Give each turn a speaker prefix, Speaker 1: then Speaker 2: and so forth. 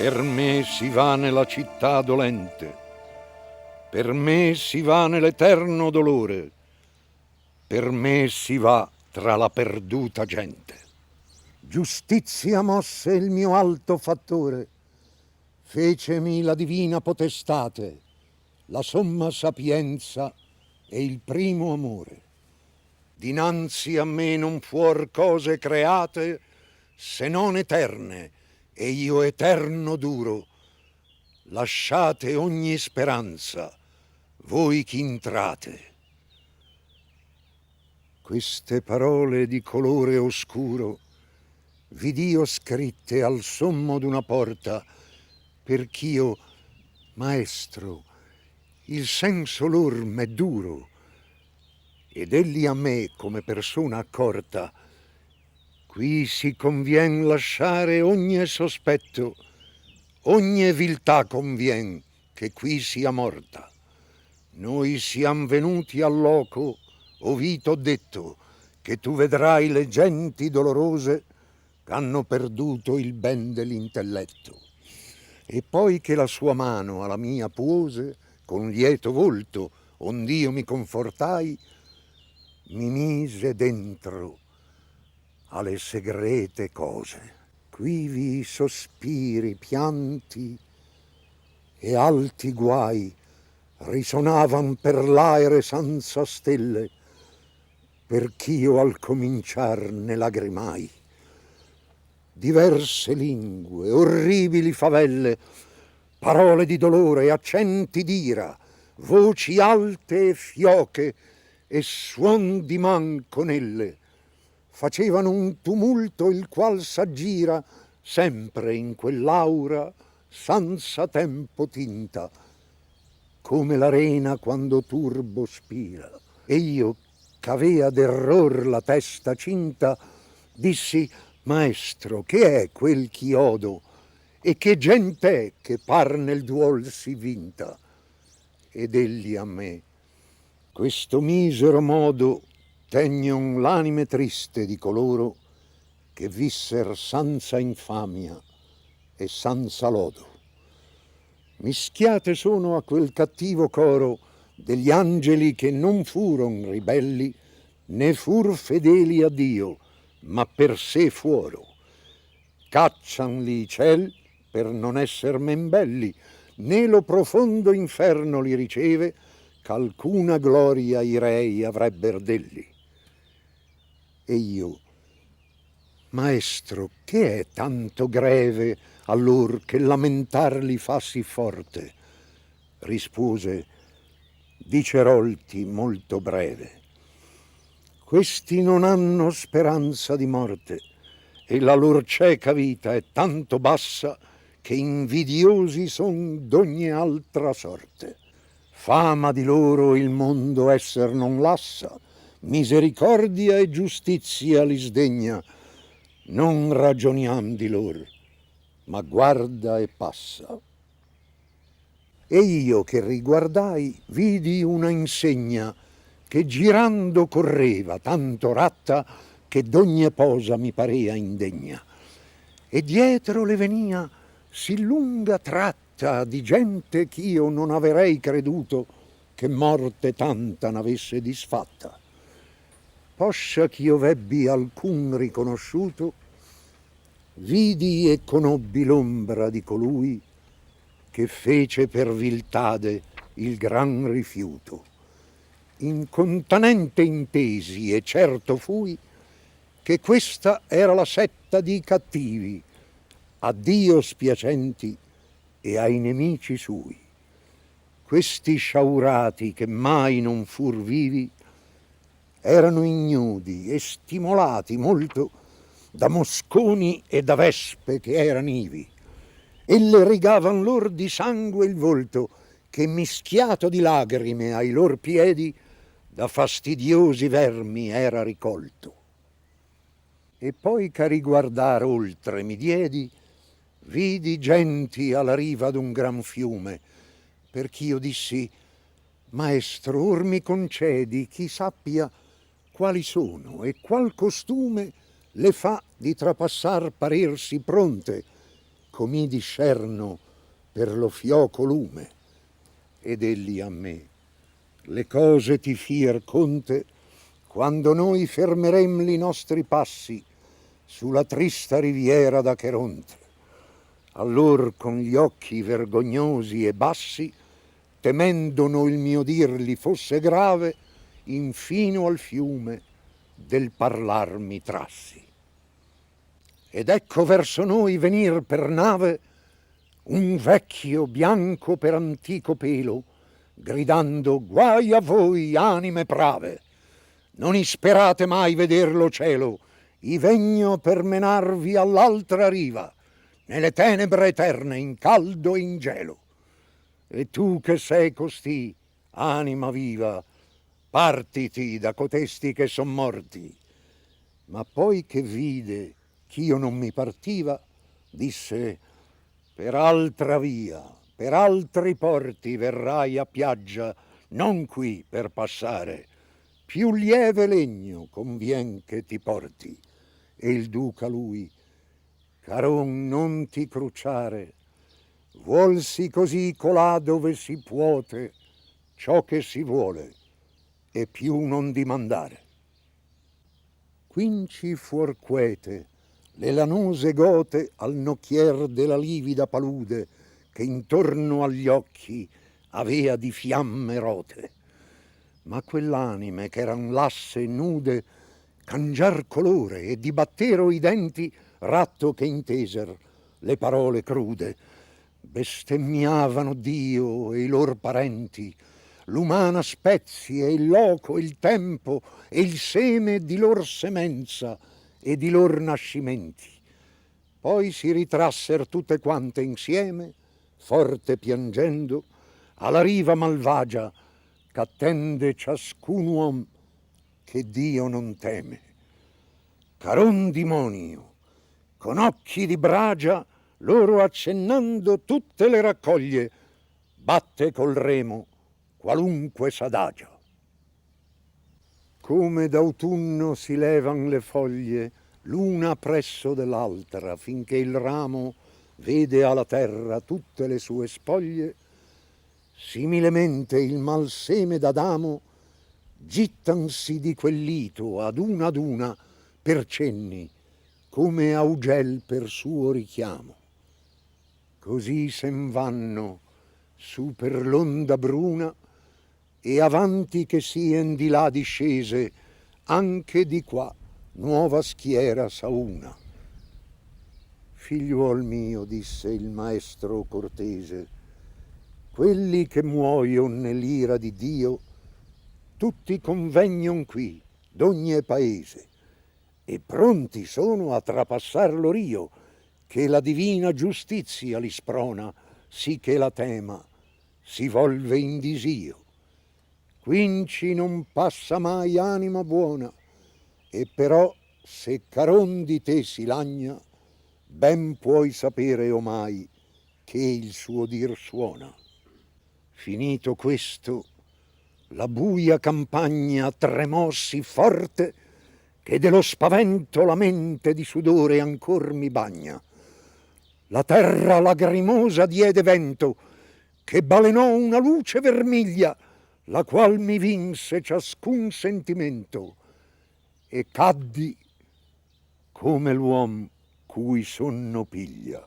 Speaker 1: Per me si va nella città dolente, per me si va nell'eterno dolore, per me si va tra la perduta gente. Giustizia mosse il mio alto fattore, fecemi la divina potestate, la somma sapienza e il primo amore. Dinanzi a me non fuor cose create se non eterne, e io eterno duro. Lasciate ogni speranza, voi chi intrate. Queste parole di colore oscuro vid'io scritte al sommo d'una porta, perch'io, maestro, il senso lor m'è duro, ed egli a me come persona accorta. Qui si convien lasciare ogni sospetto, ogni viltà convien che qui sia morta. Noi siam venuti al loco, ov'i t'ho detto, che tu vedrai le genti dolorose ch'hanno perduto il ben dell'intelletto. E poi che la sua mano alla mia puose, con lieto volto, ond'io mi confortai, mi mise dentro alle segrete cose. Quivi sospiri, pianti e alti guai risonavan per l'aere senza stelle, perch'io al cominciar ne lagrimai. Diverse lingue, orribili favelle, parole di dolore, accenti d'ira, voci alte e fioche e suon di manconelle facevano un tumulto il qual s'aggira sempre in quell'aura senza tempo tinta, come l'arena quando turbo spira. E io, c'avea d'error la testa cinta, dissi: maestro, che è quel ch'i odo? E che gent'è che par nel duol si vinta? Ed egli a me: questo misero modo tegnon l'anime triste di coloro che visser senza infamia e senza lodo. Mischiate sono a quel cattivo coro degli angeli che non furon ribelli, né fur fedeli a Dio, ma per sé fuoro. Caccianli i ciel per non esser men belli, né lo profondo inferno li riceve, ch'alcuna gloria i rei avrebber delli. E io: maestro, che è tanto greve allor che lamentar li fa sì forte? Rispose: dicerolti molto breve. Questi non hanno speranza di morte, e la lor cieca vita è tanto bassa che invidiosi son d'ogni altra sorte. Fama di loro il mondo esser non lassa, misericordia e giustizia li sdegna. Non ragioniam di lor, ma guarda e passa. E io che riguardai vidi una insegna che girando correva tanto ratta che d'ogni posa mi parea indegna. E dietro le venia sì lunga tratta di gente ch'io non averei creduto che morte tanta n'avesse disfatta. Poscia ch'io vebbi alcun riconosciuto, vidi e conobbi l'ombra di colui che fece per viltade il gran rifiuto. Incontanente intesi e certo fui che questa era la setta di cattivi, a Dio spiacenti e ai nemici sui. Questi sciaurati che mai non fur vivi erano ignudi e stimolati molto da mosconi e da vespe che eran ivi, e le rigavan lor di sangue il volto, che mischiato di lagrime ai lor piedi da fastidiosi vermi era ricolto. E poi che a riguardar oltre mi diedi, vidi genti alla riva d'un gran fiume, perch'io dissi: maestro, or mi concedi chi sappia quali sono e qual costume le fa di trapassar parersi pronte, com'i discerno per lo fioco lume, ed egli a me: le cose ti fier conte, quando noi fermerem li nostri passi sulla trista riviera d'Acheronte. Allor con gli occhi vergognosi e bassi, temendo il mio dirli fosse grave, infino al fiume del parlar mi trassi. Ed ecco verso noi venir per nave un vecchio bianco per antico pelo, gridando: guai a voi, anime brave, non isperate mai veder lo cielo, i vegno per menarvi all'altra riva, nelle tenebre eterne, in caldo e in gelo. E tu che sei costì, anima viva, partiti da cotesti che son morti. Ma poi che vide ch'io non mi partiva, disse: per altra via, per altri porti verrai a piaggia, non qui per passare. Più lieve legno convien che ti porti. E il duca lui: caron, non ti cruciare, vuolsi così colà dove si puote ciò che si vuole, e più non dimandare. Quinci fuor quete le lanose gote al nocchier della livida palude, che intorno agli occhi avea di fiamme rote. Ma quell'anime ch'eran lasse nude cangiar colore e dibattero i denti, ratto che inteser le parole crude. Bestemmiavano Dio e i lor parenti, l'umana spezie, il loco, il tempo e il seme di lor semenza e di lor nascimenti. Poi si ritrasser tutte quante insieme, forte piangendo, alla riva malvagia ch'attende ciascun uom che Dio non teme. Caron dimonio, con occhi di bragia, loro accennando tutte le raccoglie, batte col remo qualunque s'adagia. Come d'autunno si levan le foglie l'una presso dell'altra, finché il ramo vede alla terra tutte le sue spoglie, similemente il mal seme d'Adamo gittansi di quel lito ad una per cenni, come augel per suo richiamo. Così sen vanno su per l'onda bruna, e avanti che sien di là discese, anche di qua nuova schiera s'auna. Figliuol mio, disse il maestro cortese, quelli che muoion nell'ira di Dio, tutti convegnon qui, d'ogni paese, e pronti sono a trapassar lo rio, che la divina giustizia li sprona, sì che la tema si volve in disio. Quinci non passa mai anima buona, e però se Caron di te si lagna, ben puoi sapere omai che il suo dir suona. Finito questo, la buia campagna tremò sì forte che dello spavento la mente di sudore ancor mi bagna. La terra lagrimosa diede vento che balenò una luce vermiglia, la qual mi vinse ciascun sentimento, e caddi come l'uom cui sonno piglia.